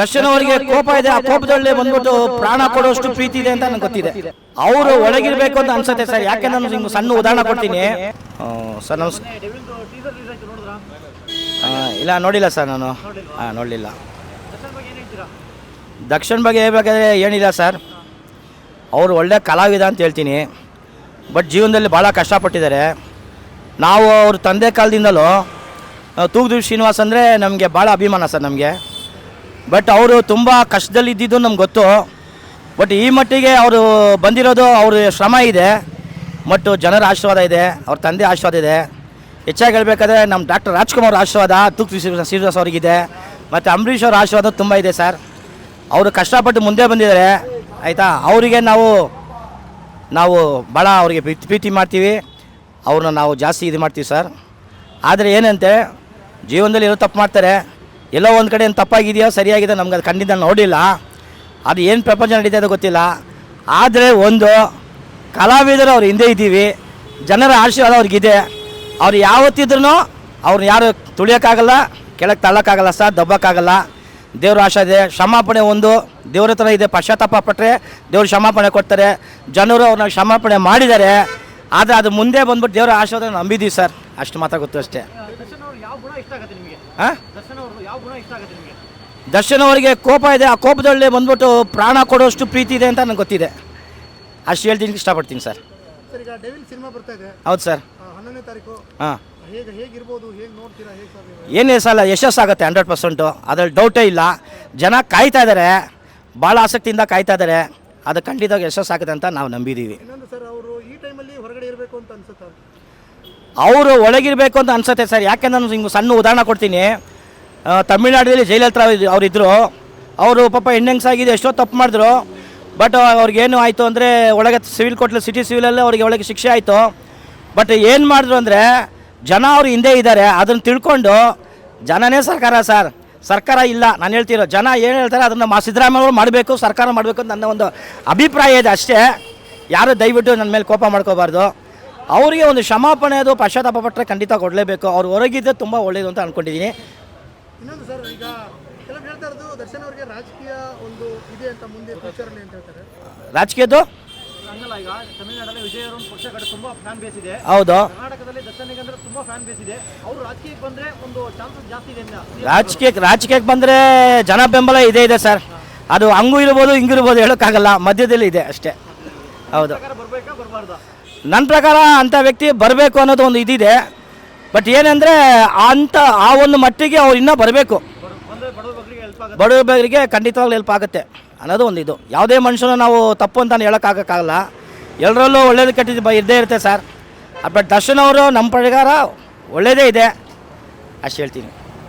ದರ್ಶನ್ ಅವರಿಗೆ ಕೋಪ ಇದೆ, ಆ ಕೋಪದಲ್ಲಿ ಬಂದ್ಬಿಟ್ಟು ಪ್ರಾಣ ಕೊಡುವಷ್ಟು ಪ್ರೀತಿ ಇದೆ ಅಂತ ನನಗೆ ಗೊತ್ತಿದೆ. ಅವರು ಒಳಗಿರ್ಬೇಕು ಅಂತ ಅನ್ಸುತ್ತೆ ಸರ್. ಯಾಕೆ ನಾನು ನಿಮ್ಗೆ ಸಣ್ಣ ಉದಾಹರಣೆ ಕೊಡ್ತೀನಿ ಸರ್. ಇಲ್ಲ ನೋಡಿಲ್ಲ ಸರ್ ನಾನು. ನೋಡಲಿಲ್ಲ. ದರ್ಶನ್ ಬಗ್ಗೆ ಹೇಳ್ಬೇಕಾದ್ರೆ ಏನಿಲ್ಲ ಸರ್, ಅವರು ಒಳ್ಳೆ ಕಲಾವಿದ ಅಂತ ಹೇಳ್ತೀನಿ. ಬಟ್ ಜೀವನದಲ್ಲಿ ಭಾಳ ಕಷ್ಟಪಟ್ಟಿದ್ದಾರೆ. ನಾವು ಅವ್ರ ತಂದೆ ಕಾಲದಿಂದಲೂ ತೂಗುದೀಪ್ ಶ್ರೀನಿವಾಸ್ ಅಂದರೆ ನಮಗೆ ಭಾಳ ಅಭಿಮಾನ ಸರ್ ನಮಗೆ. ಬಟ್ ಅವರು ತುಂಬ ಕಷ್ಟದಲ್ಲಿ ಇದ್ದಿದ್ದು ನಮ್ಗೆ ಗೊತ್ತು. ಬಟ್ ಈ ಮಟ್ಟಿಗೆ ಅವರು ಬಂದಿರೋದು ಅವ್ರ ಶ್ರಮ ಇದೆ ಮತ್ತು ಜನರ ಆಶೀರ್ವಾದ ಇದೆ, ಅವ್ರ ತಂದೆ ಆಶೀರ್ವಾದ ಇದೆ. ಹೆಚ್ಚಾಗಿ ಹೇಳಬೇಕಾದ್ರೆ ನಮ್ಮ ಡಾಕ್ಟರ್ ರಾಜ್ಕುಮಾರ್ ಆಶೀರ್ವಾದ ತೂಗುದೀಪ್ ಶ್ರೀನಿವಾಸ್ ಅವ್ರಿಗಿದೆ, ಮತ್ತು ಅಂಬರೀಷ್ ಅವ್ರ ಆಶೀರ್ವಾದ ತುಂಬ ಇದೆ ಸರ್. ಅವರು ಕಷ್ಟಪಟ್ಟು ಮುಂದೆ ಬಂದಿದ್ದಾರೆ ಆಯಿತಾ. ಅವರಿಗೆ ನಾವು ಭಾಳ ಅವರಿಗೆ ಪ್ರೀತಿ ಮಾಡ್ತೀವಿ, ಅವ್ರನ್ನ ನಾವು ಜಾಸ್ತಿ ಇದು ಮಾಡ್ತೀವಿ ಸರ್. ಆದರೆ ಏನಂತೆ ಜೀವನದಲ್ಲಿ ಏನೋ ತಪ್ಪು ಮಾಡ್ತಾರೆ, ಎಲ್ಲೋ ಒಂದು ಕಡೆ ಏನು ತಪ್ಪಾಗಿದೆಯೋ ಸರಿಯಾಗಿದೆ ನಮ್ಗೆ ಅದು ಖಂಡಿತ ನೋಡಿಲ್ಲ. ಅದು ಏನು ಪ್ರಪಂಚ ನಡೀತಾ ಅದು ಗೊತ್ತಿಲ್ಲ. ಆದರೆ ಒಂದು ಕಲಾವಿದರು ಅವ್ರು ಹಿಂದೆ ಇದ್ದೀವಿ, ಜನರ ಆಶೀರ್ವಾದ ಅವ್ರಿಗಿದೆ. ಅವ್ರು ಯಾವತ್ತಿದ್ರೂ ಅವ್ರನ್ನ ಯಾರು ತುಳಿಯೋಕ್ಕಾಗಲ್ಲ, ಕೆಳಗೆ ತಳ್ಳೋಕ್ಕಾಗಲ್ಲ ಸರ್, ದಬ್ಬಕ್ಕಾಗಲ್ಲ. ದೇವ್ರ ಆಶೆ ಇದೆ, ಕ್ಷಮಾಪಣೆ ಒಂದು ದೇವ್ರ ಹತ್ರ ಇದೆ. ಪಶ್ಚಾತ್ತಾಪ ಪಟ್ಟರೆ ದೇವ್ರು ಕ್ಷಮಾಪಣೆ ಕೊಡ್ತಾರೆ. ಜನರು ಅವ್ರನ್ನ ಕ್ಷಮಾಪಣೆ ಮಾಡಿದ್ದಾರೆ. ಆದರೆ ಅದು ಮುಂದೆ ಬಂದ್ಬಿಟ್ಟು ದೇವರ ಆಶೀರ್ವಾದ ನಂಬಿದ್ದೀವಿ ಸರ್, ಅಷ್ಟು ಮಾತ್ರ ಗೊತ್ತು ಅಷ್ಟೇ. ಹಾಂ, ದರ್ಶನ್ ಅವರಿಗೆ ಕೋಪ ಇದೆ, ಆ ಕೋಪದಲ್ಲಿ ಬಂದ್ಬಿಟ್ಟು ಪ್ರಾಣ ಕೊಡುವಷ್ಟು ಪ್ರೀತಿ ಇದೆ ಅಂತ ನನಗೆ ಗೊತ್ತಿದೆ. ಅಷ್ಟು ಹೇಳ್ತೀನಿ, ಇಷ್ಟಪಡ್ತೀನಿ ಸರ್. ಹೌದು ಸರ್. ಹಾಂ, ಏನೇ ಸಲ ಯಶಸ್ಸಾಗುತ್ತೆ 100%, ಅದ್ರಲ್ಲಿ ಡೌಟೇ ಇಲ್ಲ. ಜನ ಕಾಯ್ತಾ ಇದ್ದಾರೆ, ಭಾಳ ಆಸಕ್ತಿಯಿಂದ ಕಾಯ್ತಾ ಇದ್ದಾರೆ. ಅದು ಖಂಡಿತವಾಗಿ ಯಶಸ್ಸಾಗುತ್ತೆ ಅಂತ ನಾವು ನಂಬಿದ್ದೀವಿ. ಅವರು ಒಳಗಿರಬೇಕು ಅಂತ ಅನ್ಸುತ್ತೆ ಸರ್. ಯಾಕೆ ನಾನು ನಿಮ್ಗೆ ಸಣ್ಣ ಉದಾಹರಣೆ ಕೊಡ್ತೀನಿ. ತಮಿಳ್ನಾಡಲ್ಲಿ ಜಯಲಲಿತಾ ಅವರಿದ್ದರು. ಅವರು ಪಾಪ ಹೆಣ್ಣಂಗ್ಸಾಗಿದೆ, ಎಷ್ಟೋ ತಪ್ಪು ಮಾಡಿದ್ರು. ಬಟ್ ಅವ್ರಿಗೇನು ಆಯಿತು ಅಂದರೆ ಒಳಗೆ ಸಿವಿಲ್ ಕೋರ್ಟ್ಲಿ, ಸಿಟಿ ಸಿವಿಲಲ್ಲೇ ಅವ್ರಿಗೆ ಒಳಗೆ ಶಿಕ್ಷೆ ಆಯಿತು. ಬಟ್ ಏನು ಮಾಡಿದ್ರು ಅಂದರೆ ಜನ ಅವ್ರು ಹಿಂದೆ ಇದ್ದಾರೆ. ಅದನ್ನು ತಿಳ್ಕೊಂಡು ಜನನೇ ಸರ್ಕಾರ ಸರ್, ಸರ್ಕಾರ ಇಲ್ಲ. ನಾನು ಹೇಳ್ತಿರೋ ಜನ ಏನು ಹೇಳ್ತಾರೆ ಅದನ್ನು ಸಿದ್ದರಾಮಯ್ಯ ಅವರು ಮಾಡಬೇಕು, ಸರ್ಕಾರ ಮಾಡಬೇಕು ಅಂತ ನನ್ನ ಒಂದು ಅಭಿಪ್ರಾಯ ಇದೆ ಅಷ್ಟೇ. ಯಾರು ದಯವಿಟ್ಟು ನನ್ನ ಮೇಲೆ ಕೋಪ ಮಾಡ್ಕೋಬಾರ್ದು. ಅವರಿಗೆ ಒಂದು ಕ್ಷಮಾಪಣೆ ಅದು ಪಶ್ಚಾತ್ತಾಪ ಪಟ್ಟರೆ ಖಂಡಿತ ಕೊಡಲೇಬೇಕು. ಅವ್ರು ಹೊರಗಿದ್ದೆ ತುಂಬ ಒಳ್ಳೆಯದು ಅಂತ ಅಂದ್ಕೊಂಡಿದ್ದೀನಿ. ಇನ್ನೊಂದು ಸರ್, ಈಗ ಕೆಲವು ಹೇಳ್ತಾ ಇರೋದು ದರ್ಶನ್ ಅವರಿಗೆ ರಾಜಕೀಯ ಒಂದು ಇದೆ ಅಂತ ಮುಂದೆ ಫ್ಯೂಚರಲ್ಲಿ ಅಂತ ಹೇಳ್ತಾರೆ. ರಾಜಕೀಯದ್ದು ಈಗ ತಮಿಳುನಾಡಲ್ಲಿ ವಿಜಯ್ ಅವರ ಪಕ್ಷ ಕಡೆ ತುಂಬಾ ಫ್ಯಾನ್ ಬೇಸ್ ಇದೆ. ಹೌದು. ಕರ್ನಾಟಕದಲ್ಲಿ ದರ್ಶನ್ಗೆ ಅಂದ್ರೆ ತುಂಬಾ ಫ್ಯಾನ್ ಬೇಸ್ ಇದೆ. ಅವರು ರಾಜಕೀಯಕ್ಕೆ ಬಂದ್ರೆ ಒಂದು ಚಾನ್ಸಸ್ ಜಾಸ್ತಿ ಇದೆ. ರಾಜಕೀಯಕ್ಕೆ ಬಂದರೆ ಜನ ಬೆಂಬಲ ಇದೆ ಸರ್. ಅದು ಹಂಗೂ ಇರ್ಬೋದು, ಹಿಂಗಿರ್ಬೋದು, ಹೇಳೋಕ್ಕಾಗಲ್ಲ, ಮಧ್ಯದಲ್ಲಿ ಇದೆ ಅಷ್ಟೇ. ಹೌದು. ಬರ್ಬೇಕಾ ಬರಬಾರ್ದಾ? ನನ್ನ ಪ್ರಕಾರ ಅಂಥ ವ್ಯಕ್ತಿ ಬರಬೇಕು ಅನ್ನೋದು ಒಂದು ಇದಿದೆ. ಬಟ್ ಏನಂದರೆ ಆ ಒಂದು ಮಟ್ಟಿಗೆ ಅವ್ರು ಇನ್ನೂ ಬರಬೇಕು. ಬಡವರಿಗೆ ಖಂಡಿತವಾಗ್ಲೂ ಹೆಲ್ಪ್ ಆಗುತ್ತೆ ಅನ್ನೋದು ಒಂದು ಇದು. ಯಾವುದೇ ಮನುಷ್ಯನ ನಾವು ತಪ್ಪು ಅಂತ ಹೇಳೋಕ್ಕಾಗಲ್ಲ. ಎಲ್ಲರಲ್ಲೂ ಒಳ್ಳೇದು ಕೆಟ್ಟಿದ್ದು ಇದ್ದೇ ಇರುತ್ತೆ ಸರ್. ಬಟ್ ದರ್ಶನ್ ಅವರು ನಮ್ಮ ಪ್ರಕಾರ ಒಳ್ಳೆಯದೇ ಇದೆ ಅಷ್ಟು ಹೇಳ್ತೀನಿ.